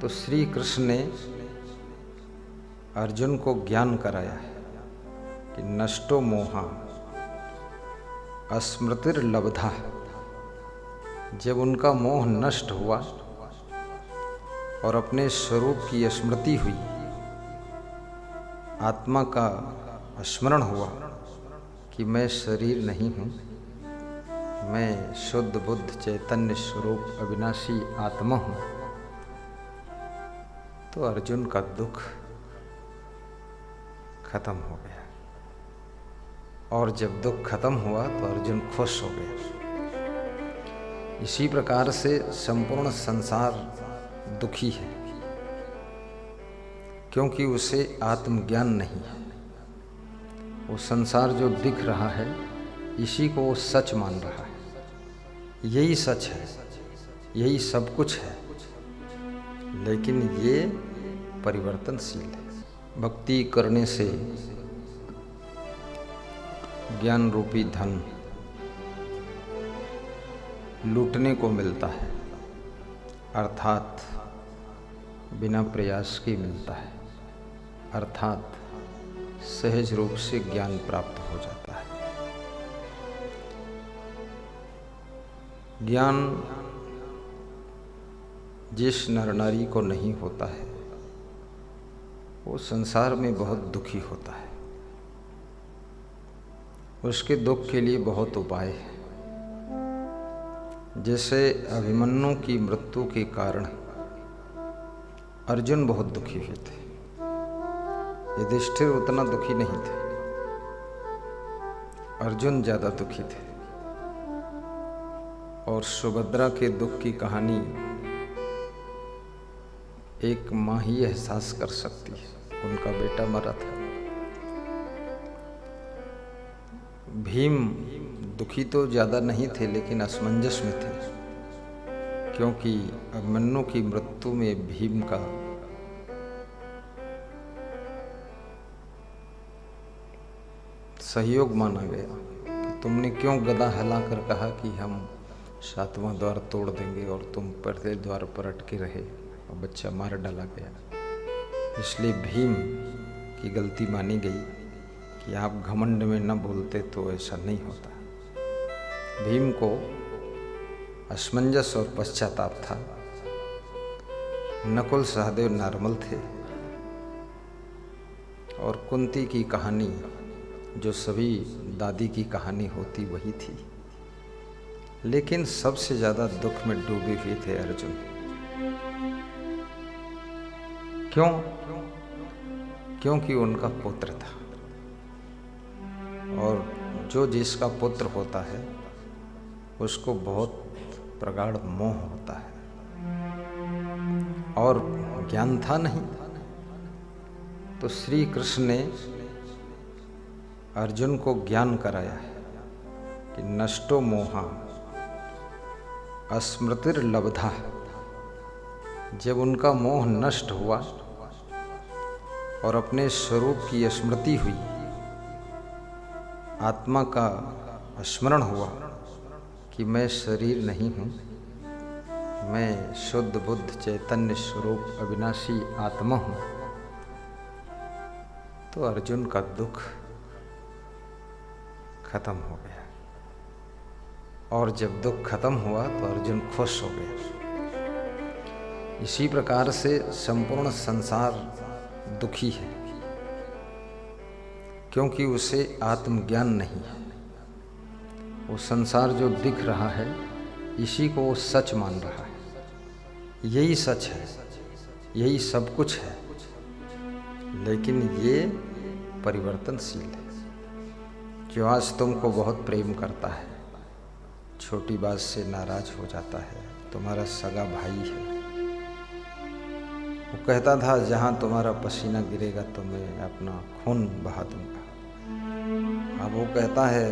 तो श्री कृष्ण ने अर्जुन को ज्ञान कराया है कि नष्टो मोहा स्मृतिर्लब्धा। जब उनका मोह नष्ट हुआ और अपने स्वरूप की स्मृति हुई, आत्मा का स्मरण हुआ कि मैं शरीर नहीं हूँ, मैं शुद्ध बुद्ध चैतन्य स्वरूप अविनाशी आत्मा हूँ, तो अर्जुन का दुख खत्म हो गया। और जब दुख खत्म हुआ तो अर्जुन खुश हो गया। इसी प्रकार से संपूर्ण संसार दुखी है, क्योंकि उसे आत्मज्ञान नहीं है। वो संसार जो दिख रहा है, इसी को वो सच मान रहा है। यही सच है, यही सब कुछ है, लेकिन ये परिवर्तनशील है। भक्ति करने से ज्ञान रूपी धन लूटने को मिलता है, अर्थात बिना प्रयास के मिलता है, अर्थात सहज रूप से ज्ञान प्राप्त हो जाता है। ज्ञान जिस नर नारी को नहीं होता है, वो संसार में बहुत दुखी होता है। उसके दुख के लिए बहुत उपाय है। जैसे अभिमन्यु की मृत्यु के कारण अर्जुन बहुत दुखी हुए थे, युधिष्ठिर उतना दुखी नहीं थे, अर्जुन ज्यादा दुखी थे। और सुभद्रा के दुख की कहानी एक माँ ही एहसास कर सकती है। उनका बेटा मरा था। भीम दुखी तो ज़्यादा नहीं थे, लेकिन असमंजस में थे, क्योंकि अभिमन्यु की मृत्यु में भीम का सहयोग माना गया कि तुमने क्यों गदा हिलाकर कहा कि हम 7वां द्वार तोड़ देंगे, और तुम पहले द्वार पर अटके रहे और बच्चा मार डाला गया। इसलिए भीम की गलती मानी गई कि आप घमंड में न बोलते तो ऐसा नहीं होता। भीम को असमंजस और पश्चाताप था। नकुल सहदेव नॉर्मल थे, और कुंती की कहानी जो सभी दादी की कहानी होती वही थी। लेकिन सबसे ज़्यादा दुख में डूबे हुए थे अर्जुन। क्यों? क्योंकि उनका पुत्र था, और जो जिसका पुत्र होता है उसको बहुत प्रगाढ़ मोह होता है, और ज्ञान था नहीं। तो श्री कृष्ण ने अर्जुन को ज्ञान कराया है कि नष्टो मोहा स्मृतिर्लब्धा। जब उनका मोह नष्ट हुआ और अपने स्वरूप की स्मृति हुई, आत्मा का स्मरण हुआ कि मैं शरीर नहीं हूँ, मैं शुद्ध बुद्ध चैतन्य स्वरूप अविनाशी आत्मा हूँ, तो अर्जुन का दुख खत्म हो गया। और जब दुख खत्म हुआ तो अर्जुन खुश हो गया। इसी प्रकार से संपूर्ण संसार दुखी है, क्योंकि उसे आत्मज्ञान नहीं है। वो संसार जो दिख रहा है, इसी को वो सच मान रहा है। यही सच है, यही सब कुछ है, लेकिन ये परिवर्तनशील है। जो आज तुमको बहुत प्रेम करता है, छोटी बात से नाराज हो जाता है, तुम्हारा सगा भाई है। वो कहता था जहाँ तुम्हारा पसीना गिरेगा तो मैं अपना खून बहा दूंगा। अब वो कहता है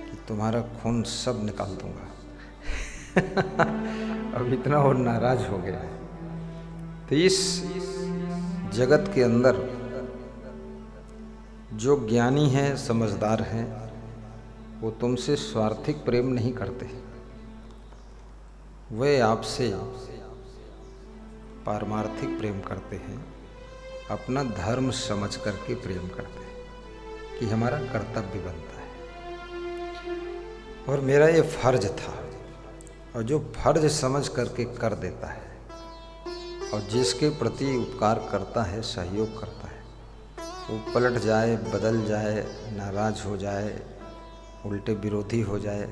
कि तुम्हारा खून सब निकाल दूंगा। अब इतना वो नाराज हो गया है। तो इस जगत के अंदर जो ज्ञानी हैं, समझदार हैं, वो तुमसे स्वार्थिक प्रेम नहीं करते। वे आपसे पारमार्थिक प्रेम करते हैं, अपना धर्म समझ करके प्रेम करते हैं कि हमारा कर्तव्य बनता है और मेरा ये फर्ज था। और जो फर्ज समझ करके कर देता है और जिसके प्रति उपकार करता है, सहयोग करता है, वो पलट जाए, बदल जाए, नाराज़ हो जाए, उल्टे विरोधी हो जाए,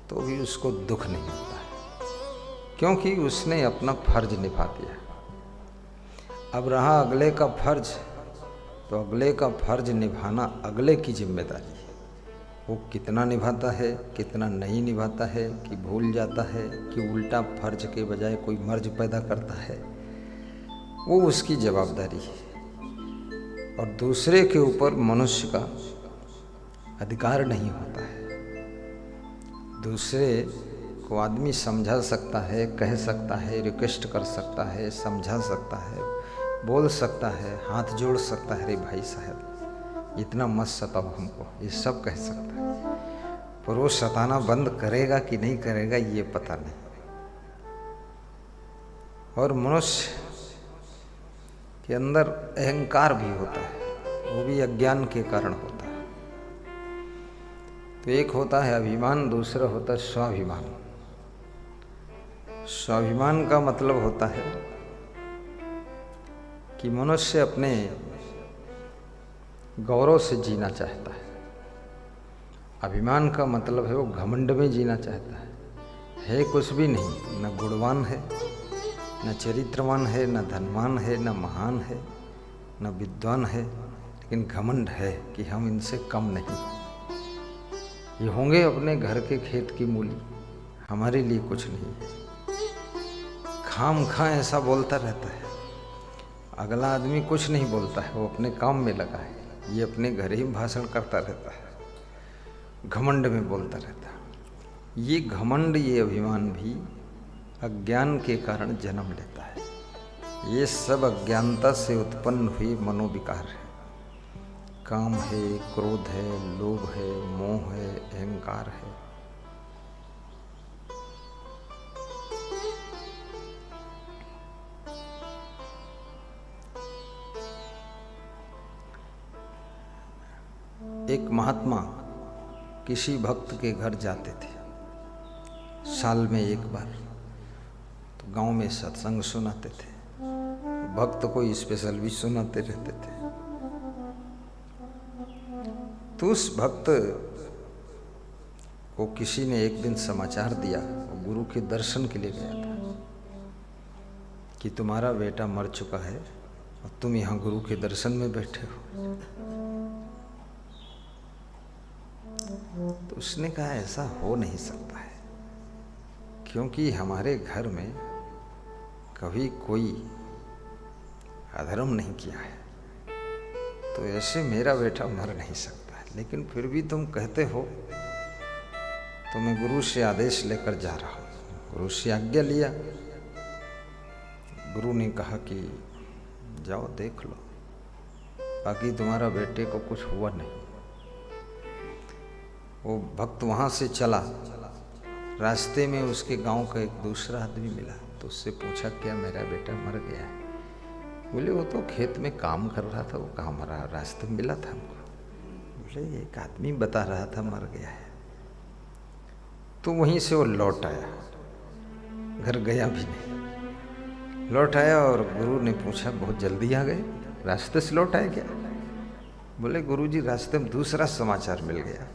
तो भी उसको दुख नहीं होता है, क्योंकि उसने अपना फर्ज निभा दिया। अब रहा अगले का फर्ज, तो अगले का फर्ज निभाना अगले की जिम्मेदारी है। वो कितना निभाता है, कितना नहीं निभाता है, कि भूल जाता है, कि उल्टा फर्ज के बजाय कोई मर्ज पैदा करता है, वो उसकी जवाबदारी है। और दूसरे के ऊपर मनुष्य का अधिकार नहीं होता है। दूसरे को आदमी समझा सकता है, कह सकता है, रिक्वेस्ट कर सकता है, समझा सकता है, बोल सकता है, हाथ जोड़ सकता है, अरे भाई साहब इतना मत सताओ हमको, ये सब कह सकता है। पर वो सताना बंद करेगा कि नहीं करेगा ये पता नहीं। और मनुष्य के अंदर अहंकार भी होता है, वो भी अज्ञान के कारण होता है। तो एक होता है अभिमान, दूसरा होता है स्वाभिमान। स्वाभिमान का मतलब होता है कि मनुष्य अपने गौरव से जीना चाहता है। अभिमान का मतलब है वो घमंड में जीना चाहता है कुछ भी नहीं, न गुणवान है, न चरित्रवान है, न धनवान है, न महान है, न विद्वान है, लेकिन घमंड है कि हम इनसे कम नहीं। ये होंगे अपने घर के खेत की मूली, हमारे लिए कुछ नहीं है। खाम खा ऐसा बोलता रहता है। अगला आदमी कुछ नहीं बोलता है, वो अपने काम में लगा है, ये अपने घर ही भाषण करता रहता है, घमंड में बोलता रहता है। ये घमंड, ये अभिमान भी अज्ञान के कारण जन्म लेता है। ये सब अज्ञानता से उत्पन्न हुए मनोविकार है। काम है, क्रोध है, लोभ है, मोह है, अहंकार है। एक महात्मा किसी भक्त के घर जाते थे साल में एक बार, तो गांव में सत्संग सुनाते थे, भक्त को स्पेशल भी सुनाते रहते थे। तो उस भक्त को किसी ने एक दिन समाचार दिया, वो गुरु के दर्शन के लिए गया था, कि तुम्हारा बेटा मर चुका है और तुम यहाँ गुरु के दर्शन में बैठे हो। तो उसने कहा ऐसा हो नहीं सकता है, क्योंकि हमारे घर में कभी कोई अधर्म नहीं किया है, तो ऐसे मेरा बेटा मर नहीं सकता है। लेकिन फिर भी तुम कहते हो, तो मैं गुरु से आदेश लेकर जा रहा हूँ। गुरु से आज्ञा लिया। गुरु ने कहा कि जाओ देख लो, बाकी तुम्हारा बेटे को कुछ हुआ नहीं। वो भक्त वहाँ से चला। रास्ते में उसके गांव का एक दूसरा आदमी मिला, तो उससे पूछा क्या मेरा बेटा मर गया है? बोले वो तो खेत में काम कर रहा था, वो कहाँ मरा, रास्ते में मिला था हमको। बोले एक आदमी बता रहा था मर गया है। तो वहीं से वो लौट आया, घर गया भी नहीं, लौट आया। और गुरु ने पूछा बहुत जल्दी आ गए, रास्ते से लौट आए क्या? बोले गुरुजी रास्ते में दूसरा समाचार मिल गया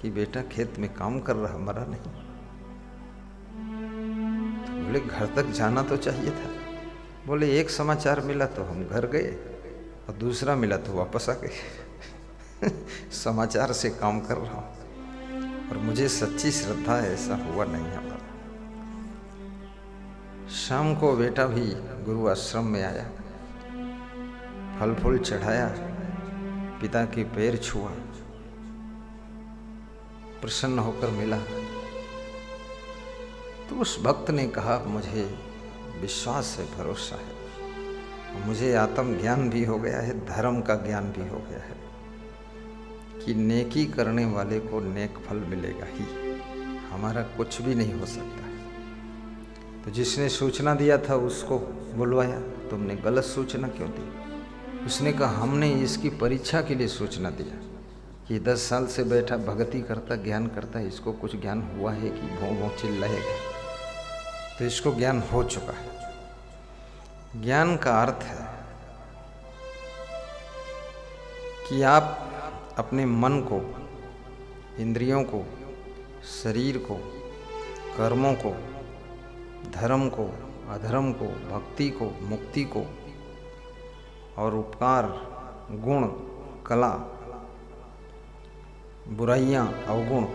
कि बेटा खेत में काम कर रहा, मरा नहीं। तो बोले घर तक जाना तो चाहिए था। बोले एक समाचार मिला तो हम घर गए, और दूसरा मिला तो वापस आ गए। समाचार से काम कर रहा हूँ, और मुझे सच्ची श्रद्धा है ऐसा हुआ नहीं हमारा। शाम को बेटा भी गुरु आश्रम में आया, फल फूल चढ़ाया, पिता के पैर छुआ, प्रसन्न होकर मिला। तो उस भक्त ने कहा मुझे विश्वास है, भरोसा है, मुझे आत्म ज्ञान भी हो गया है, धर्म का ज्ञान भी हो गया है कि नेकी करने वाले को नेक फल मिलेगा ही, हमारा कुछ भी नहीं हो सकता है। तो जिसने सूचना दिया था उसको बुलवाया, तुमने गलत सूचना क्यों दी? उसने कहा हमने इसकी परीक्षा के लिए सूचना दिया कि 10 साल से बैठा भक्ति करता, ज्ञान करता, इसको कुछ ज्ञान हुआ है कि भों भों चिल्लाएगा? तो इसको ज्ञान हो चुका है। ज्ञान का अर्थ है कि आप अपने मन को, इंद्रियों को, शरीर को, कर्मों को, धर्म को, अधर्म को, भक्ति को, मुक्ति को और उपकार, गुण, कला, बुराइयां, अवगुण,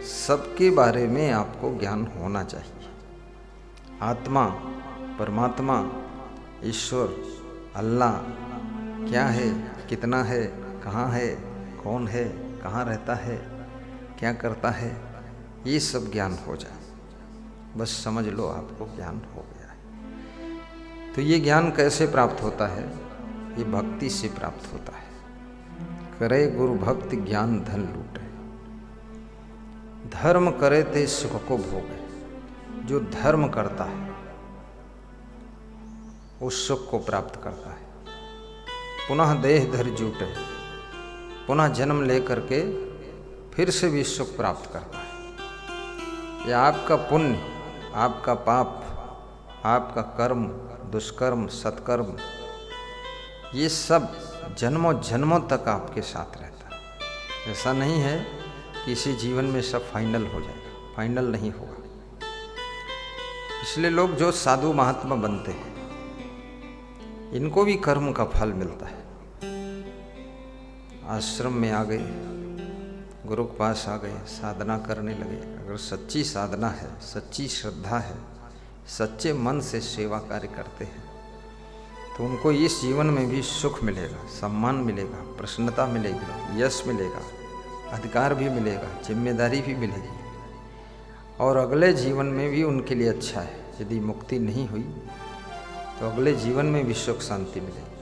सबके बारे में आपको ज्ञान होना चाहिए। आत्मा, परमात्मा, ईश्वर, अल्लाह क्या है, कितना है, कहाँ है, कौन है, कहाँ रहता है, क्या करता है, ये सब ज्ञान हो जाए, बस समझ लो आपको ज्ञान हो गया है। तो ये ज्ञान कैसे प्राप्त होता है? ये भक्ति से प्राप्त होता है। करे गुरु भक्ति ज्ञान धन लूटे, धर्म करे ते सुख को भोगे। जो धर्म करता है उस सुख को प्राप्त करता है। पुनः देह धर जूटे, पुनः जन्म लेकर के फिर से भी सुख प्राप्त करता है। यह आपका पुण्य, आपका पाप, आपका कर्म, दुष्कर्म, सत्कर्म, ये सब जन्मों जन्मों तक आपके साथ रहता है। ऐसा नहीं है कि इसी जीवन में सब फाइनल हो जाएगा, फाइनल नहीं होगा। इसलिए लोग जो साधु महात्मा बनते हैं इनको भी कर्म का फल मिलता है। आश्रम में आ गए, गुरु के पास आ गए, साधना करने लगे। अगर सच्ची साधना है, सच्ची श्रद्धा है, सच्चे मन से सेवा कार्य करते हैं तो उनको इस जीवन में भी सुख मिलेगा, सम्मान मिलेगा, प्रसन्नता मिलेगी, यश मिलेगा, अधिकार भी मिलेगा, जिम्मेदारी भी मिलेगी और अगले जीवन में भी उनके लिए अच्छा है। यदि मुक्ति नहीं हुई तो अगले जीवन में भी सुख शांति मिलेगी।